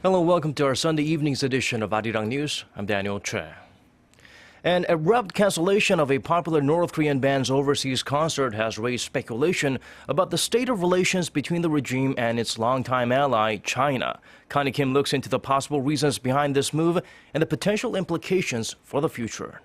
Hello, welcome to our Sunday evening's edition of Arirang News. I'm Daniel Che. An abrupt cancellation of a popular North Korean band's overseas concert has raised speculation about the state of relations between the regime and its longtime ally, China. Connie Kim looks into the possible reasons behind this move and the potential implications for the future.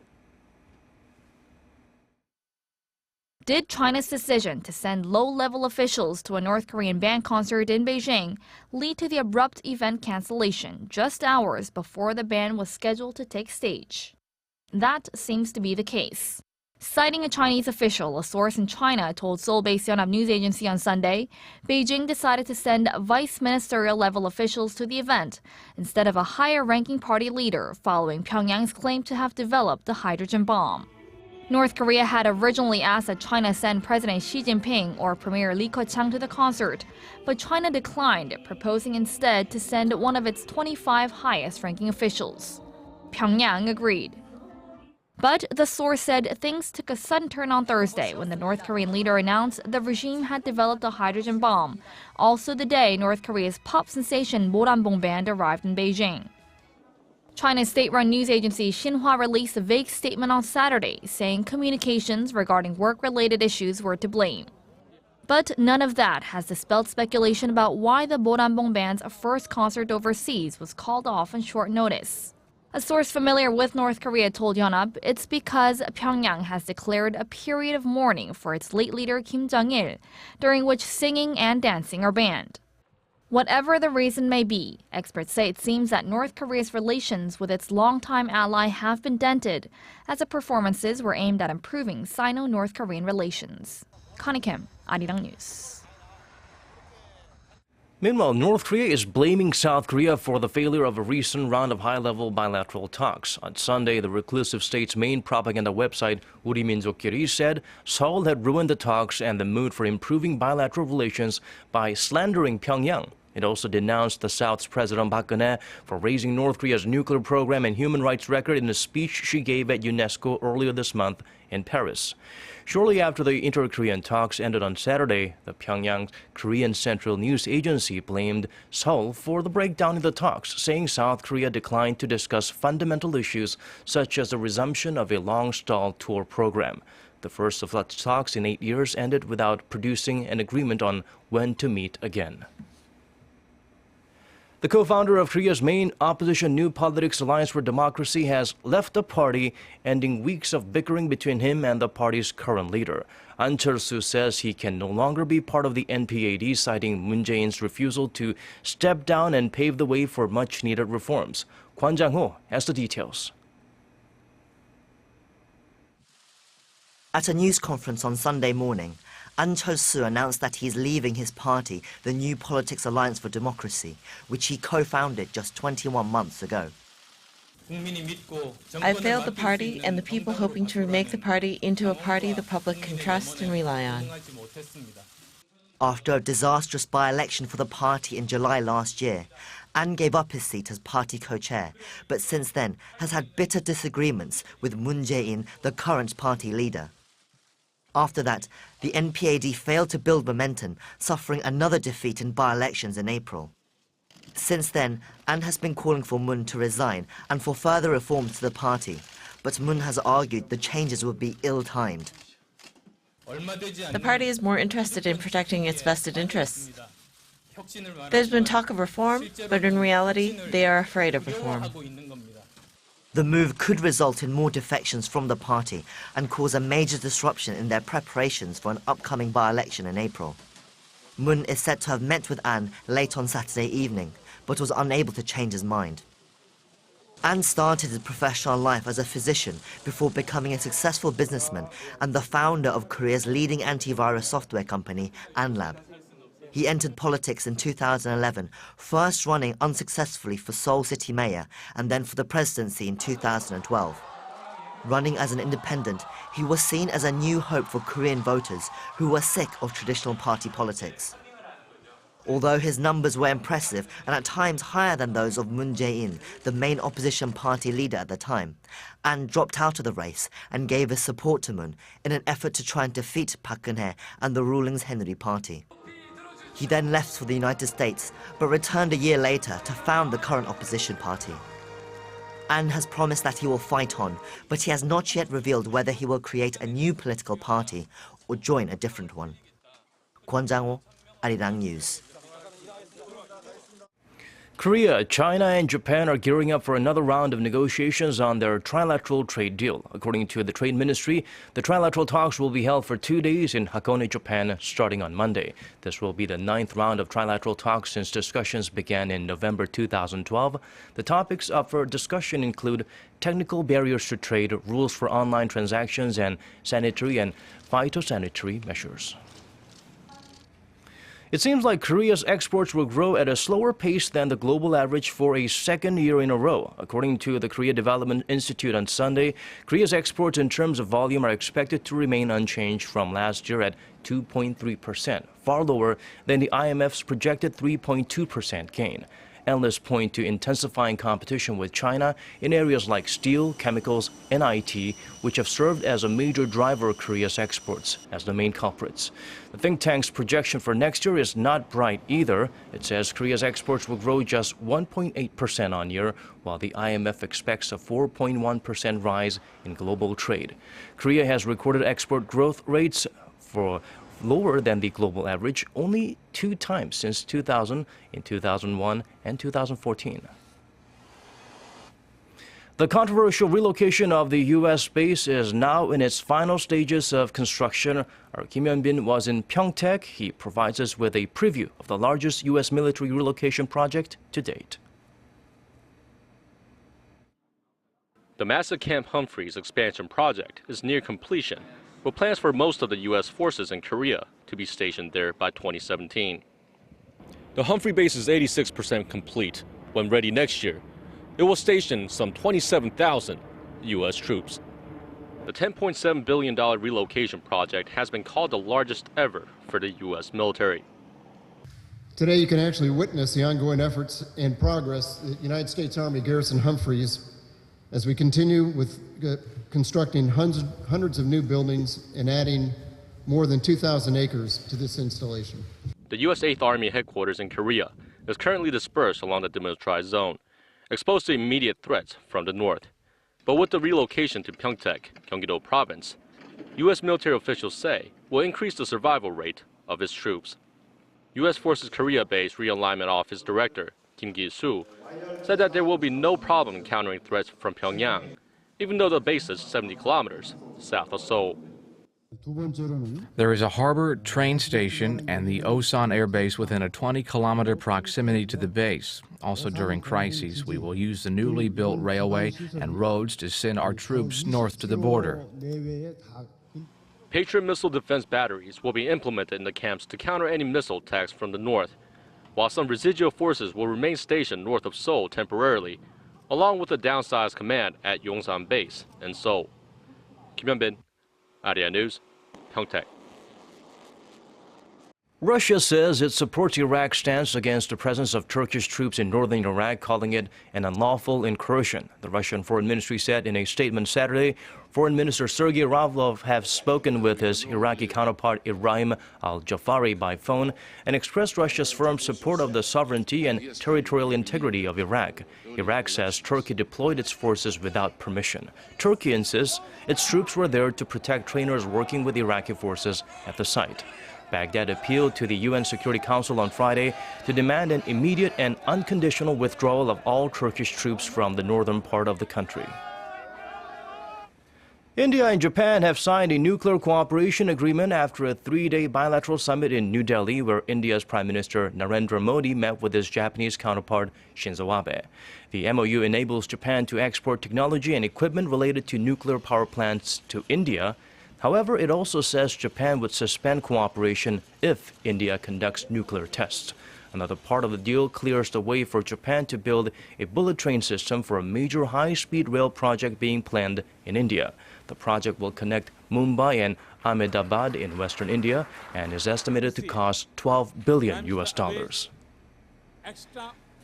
Did China's decision to send low-level officials to a North Korean band concert in Beijing lead to the abrupt event cancellation just hours before the band was scheduled to take stage? That seems to be the case. Citing a Chinese official, a source in China told Seoul-based Yonhap news agency on Sunday, Beijing decided to send vice ministerial-level officials to the event instead of a higher-ranking party leader following Pyongyang's claim to have developed the hydrogen bomb. North Korea had originally asked that China send President Xi Jinping or Premier Li Keqiang to the concert, but China declined, proposing instead to send one of its 25 highest-ranking officials. Pyongyang agreed. But the source said things took a sudden turn on Thursday when the North Korean leader announced the regime had developed a hydrogen bomb, also the day North Korea's pop sensation Moranbong band arrived in Beijing. China's state-run news agency Xinhua released a vague statement on Saturday, saying communications regarding work-related issues were to blame. But none of that has dispelled speculation about why the Moranbong band's first concert overseas was called off on short notice. A source familiar with North Korea told Yonhap it's because Pyongyang has declared a period of mourning for its late leader Kim Jong-il, during which singing and dancing are banned. Whatever the reason may be, experts say it seems that North Korea's relations with its longtime ally have been dented, as the performances were aimed at improving Sino-North Korean relations. Connie Kim, Arirang News. Meanwhile, North Korea is blaming South Korea for the failure of a recent round of high-level bilateral talks. On Sunday, the reclusive state's main propaganda website, Uri Minzokkiri, said Seoul had ruined the talks and the mood for improving bilateral relations by slandering Pyongyang. It also denounced the South's President Park Geun-hye for raising North Korea's nuclear program and human rights record in a speech she gave at UNESCO earlier this month in Paris. Shortly after the inter-Korean talks ended on Saturday, the Pyongyang's Korean Central News Agency blamed Seoul for the breakdown in the talks, saying South Korea declined to discuss fundamental issues such as the resumption of a long-stalled tour program. The first of such talks in 8 years ended without producing an agreement on when to meet again. The co-founder of Korea's main opposition New Politics Alliance for Democracy has left the party, ending weeks of bickering between him and the party's current leader. Ahn Cheol-soo says he can no longer be part of the NPAD, citing Moon Jae-in's refusal to step down and pave the way for much-needed reforms. Kwon Jang-ho has the details. At a news conference on Sunday morning, Ahn Cheol-soo announced that he is leaving his party, the New Politics Alliance for Democracy, which he co-founded just 21 months ago. I failed the party and the people hoping to remake the party into a party the public can trust and rely on. After a disastrous by-election for the party in July last year, Ahn gave up his seat as party co-chair, but since then has had bitter disagreements with Moon Jae-in, the current party leader. After that, the NPAD failed to build momentum, suffering another defeat in by-elections in April. Since then, Ahn has been calling for Moon to resign and for further reforms to the party, but Moon has argued the changes would be ill-timed. The party is more interested in protecting its vested interests. There's been talk of reform, but in reality, they are afraid of reform. The move could result in more defections from the party and cause a major disruption in their preparations for an upcoming by-election in April. Moon is said to have met with Ahn late on Saturday evening, but was unable to change his mind. Ahn started his professional life as a physician before becoming a successful businessman and the founder of Korea's leading antivirus software company, AnLab. He entered politics in 2011, first running unsuccessfully for Seoul City Mayor and then for the presidency in 2012. Running as an independent, he was seen as a new hope for Korean voters who were sick of traditional party politics. Although his numbers were impressive and at times higher than those of Moon Jae-in, the main opposition party leader at the time, Ahn dropped out of the race and gave his support to Moon in an effort to try and defeat Park Geun-hye and the ruling Henry Party. He then left for the United States, but returned a year later to found the current opposition party. Ahn has promised that he will fight on, but he has not yet revealed whether he will create a new political party or join a different one. Kwon Jang-ho, Arirang News. Korea, China, and Japan are gearing up for another round of negotiations on their trilateral trade deal. According to the Trade Ministry, the trilateral talks will be held for 2 days in Hakone, Japan, starting on Monday. This will be the 9th round of trilateral talks since discussions began in November 2012. The topics up for discussion include technical barriers to trade, rules for online transactions, and sanitary and phytosanitary measures. It seems like Korea's exports will grow at a slower pace than the global average for a second year in a row. According to the Korea Development Institute on Sunday, Korea's exports in terms of volume are expected to remain unchanged from last year at 2.3%, far lower than the IMF's projected 3.2% gain. Analysts point to intensifying competition with China in areas like steel, chemicals, and IT, which have served as a major driver of Korea's exports, as the main culprits. The think tank's projection for next year is not bright either. It says Korea's exports will grow just 1.8% on year, while the IMF expects a 4.1% rise in global trade. Korea has recorded export growth rates for lower than the global average only 2 times since 2000, in 2001 and 2014. The controversial relocation of the U.S. base is now in its final stages of construction. Our Kim Hyun-bin was in Pyeongtaek. He provides us with a preview of the largest U.S. military relocation project to date. The massive Camp Humphreys expansion project is near completion, with plans for most of the U.S. forces in Korea to be stationed there by 2017. The Humphrey base is 86% complete. When ready next year, it will station some 27,000 U.S. troops. The $10.7 billion relocation project has been called the largest ever for the U.S. military. Today you can actually witness the ongoing efforts and progress at the United States Army Garrison Humphreys as we continue with constructing hundreds of new buildings and adding more than 2,000 acres to this installation. The U.S. 8th Army headquarters in Korea is currently dispersed along the demilitarized zone, exposed to immediate threats from the north. But with the relocation to Pyeongtaek, Gyeonggi-do province, U.S. military officials say will increase the survival rate of its troops. U.S. Forces Korea Base Realignment Office Director Kim Gi-soo said that there will be no problem encountering threats from Pyongyang, even though the base is 70 kilometers south of Seoul. There is a harbor, train station, and the Osan Air Base within a 20-kilometer proximity to the base. Also during crises, we will use the newly built railway and roads to send our troops north to the border. Patriot missile defense batteries will be implemented in the camps to counter any missile attacks from the north, while some residual forces will remain stationed north of Seoul temporarily, along with a downsized command at Yongsan Base in Seoul. Kim Hyun-bin, Arirang News, Pyeongtaek. Russia says it supports Iraq's stance against the presence of Turkish troops in northern Iraq, calling it an unlawful incursion. The Russian Foreign Ministry said in a statement Saturday, Foreign Minister Sergei Lavrov has spoken with his Iraqi counterpart Ibrahim al-Jafari by phone and expressed Russia's firm support of the sovereignty and territorial integrity of Iraq. Iraq says Turkey deployed its forces without permission. Turkey insists its troops were there to protect trainers working with Iraqi forces at the site. Baghdad appealed to the UN Security Council on Friday to demand an immediate and unconditional withdrawal of all Turkish troops from the northern part of the country. India and Japan have signed a nuclear cooperation agreement after a 3-day bilateral summit in New Delhi, where India's Prime Minister Narendra Modi met with his Japanese counterpart Shinzo Abe. The MOU enables Japan to export technology and equipment related to nuclear power plants to India. However, it also says Japan would suspend cooperation if India conducts nuclear tests. Another part of the deal clears the way for Japan to build a bullet train system for a major high-speed rail project being planned in India. The project will connect Mumbai and Ahmedabad in western India and is estimated to cost $12 billion.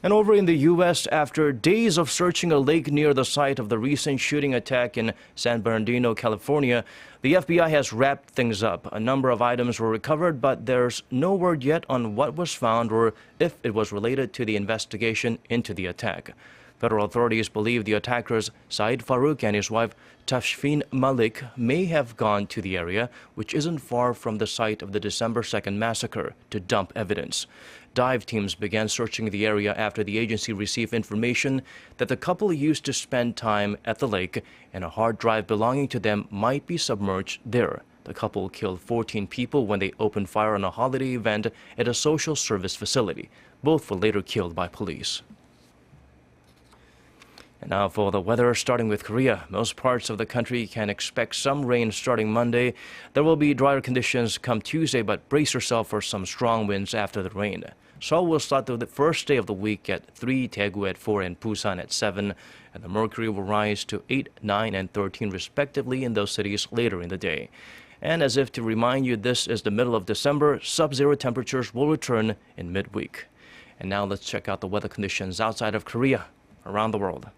And over in the U.S., after days of searching a lake near the site of the recent shooting attack in San Bernardino, California, the FBI has wrapped things up. A number of items were recovered, but there's no word yet on what was found or if it was related to the investigation into the attack. Federal authorities believe the attackers, Saeed Farouk and his wife, Tashfeen Malik, may have gone to the area, which isn't far from the site of the December 2nd massacre, to dump evidence. Dive teams began searching the area after the agency received information that the couple used to spend time at the lake and a hard drive belonging to them might be submerged there. The couple killed 14 people when they opened fire on a holiday event at a social service facility. Both were later killed by police. And now for the weather, starting with Korea. Most parts of the country can expect some rain starting Monday. There will be drier conditions come Tuesday, but brace yourself for some strong winds after the rain. Seoul will start the first day of the week at 3, Daegu at 4, and Busan at 7. And the mercury will rise to 8, 9, and 13 respectively in those cities later in the day. And as if to remind you this is the middle of December, sub-zero temperatures will return in midweek. And now let's check out the weather conditions outside of Korea, around the world.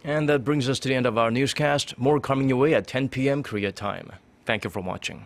And that brings us to the end of our newscast. More coming your way at 10 p.m. Korea time. Thank you for watching.